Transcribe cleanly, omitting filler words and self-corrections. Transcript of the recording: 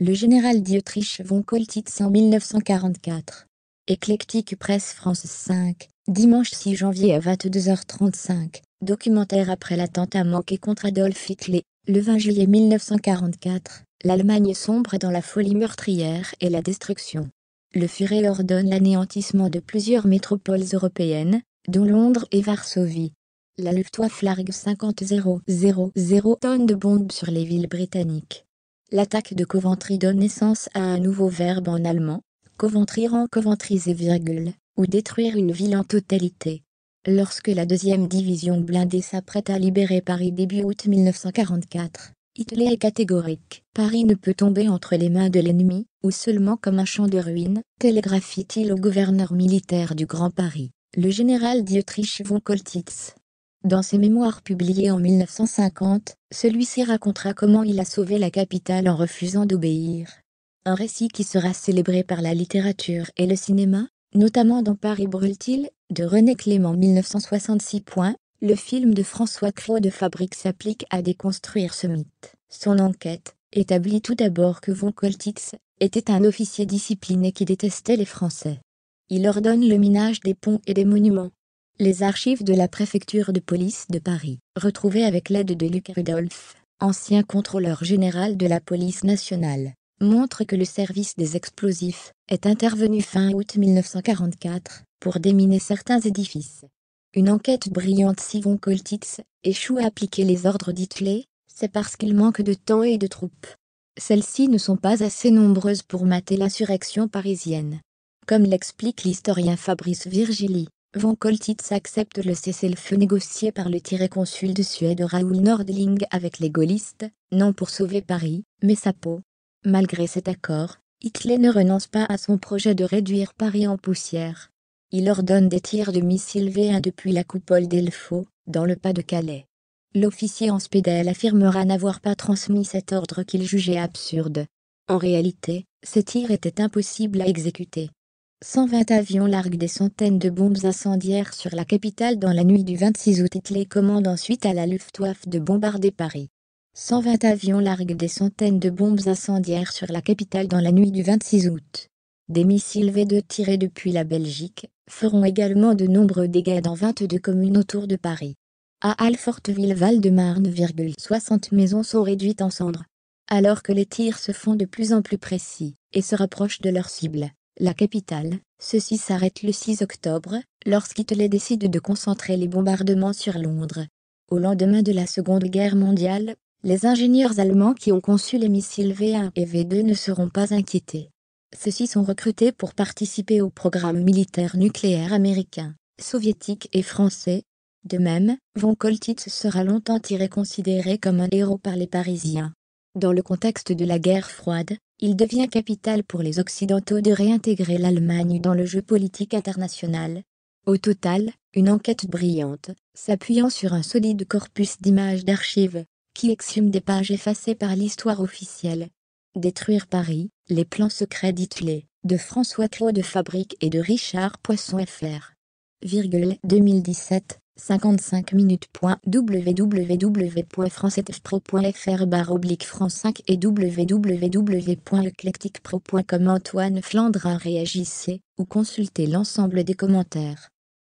Le général Dietrich von Coltitz en 1944. Éclectique Presse France 5, dimanche 6 janvier à 22h35. Documentaire après l'attentat manqué contre Adolf Hitler, le 20 juillet 1944. L'Allemagne sombre dans la folie meurtrière et la destruction. Le Führer ordonne l'anéantissement de plusieurs métropoles européennes, dont Londres et Varsovie. La Luftwaffe largue 50 000 tonnes de bombes sur les villes britanniques. L'attaque de Coventry donne naissance à un nouveau verbe en allemand, Coventry rend Coventryser, ou détruire une ville en totalité. Lorsque la 2e division blindée s'apprête à libérer Paris début août 1944, Hitler est catégorique. Paris ne peut tomber entre les mains de l'ennemi, ou seulement comme un champ de ruines, télégraphie-t-il au gouverneur militaire du Grand Paris, le général Dietrich von Coltitz. Dans ses mémoires publiés en 1950, celui-ci racontera comment il a sauvé la capitale en refusant d'obéir. Un récit qui sera célébré par la littérature et le cinéma, notamment dans Paris brûle-t-il, de René Clément 1966. Le film de François-Claude Fabrique s'applique à déconstruire ce mythe. Son enquête établit tout d'abord que von Coltitz était un officier discipliné qui détestait les Français. Il ordonne le minage des ponts et des monuments. Les archives de la préfecture de police de Paris, retrouvées avec l'aide de Luc Rudolph, ancien contrôleur général de la police nationale, montrent que le service des explosifs est intervenu fin août 1944 pour déminer certains édifices. Une enquête brillante. Si von Coltitz échoue à appliquer les ordres d'Hitler, c'est parce qu'il manque de temps et de troupes. Celles-ci ne sont pas assez nombreuses pour mater l'insurrection parisienne. Comme l'explique l'historien Fabrice Virgili, von Coltitz accepte le cessez-le-feu négocié par le consul de Suède Raoul Nordling avec les gaullistes, non pour sauver Paris, mais sa peau. Malgré cet accord, Hitler ne renonce pas à son projet de réduire Paris en poussière. Il ordonne des tirs de missiles V1 depuis la coupole d'Elfaux, dans le Pas-de-Calais. L'officier en Spédel affirmera n'avoir pas transmis cet ordre qu'il jugeait absurde. En réalité, ces tirs étaient impossibles à exécuter. 120 avions larguent des centaines de bombes incendiaires sur la capitale dans la nuit du 26 août. Hitler commande ensuite à la Luftwaffe de bombarder Paris. 120 avions larguent des centaines de bombes incendiaires sur la capitale dans la nuit du 26 août. Des missiles V2 tirés depuis la Belgique feront également de nombreux dégâts dans 22 communes autour de Paris. À Alfortville, Val-de-Marne, 60 maisons sont réduites en cendres. Alors que les tirs se font de plus en plus précis et se rapprochent de leur cible, la capitale, ceux-ci s'arrêtent le 6 octobre, lorsqu'Hitler décide de concentrer les bombardements sur Londres. Au lendemain de la Seconde Guerre mondiale, les ingénieurs allemands qui ont conçu les missiles V1 et V2 ne seront pas inquiétés. Ceux-ci sont recrutés pour participer au programme militaire nucléaire américain, soviétique et français. De même, von Coltitz sera longtemps considéré comme un héros par les Parisiens. Dans le contexte de la guerre froide, il devient capital pour les Occidentaux de réintégrer l'Allemagne dans le jeu politique international. Au total, une enquête brillante, s'appuyant sur un solide corpus d'images d'archives, qui exhume des pages effacées par l'histoire officielle. Détruire Paris, les plans secrets d'Hitler, de François-Claude Fabrique et de Richard Poisson Fr. 2017, 55 minutes. www.francetfpro.fr/France 5 et www.eclecticpro.com. Antoine Flandrin. Réagissez ou consultez l'ensemble des commentaires.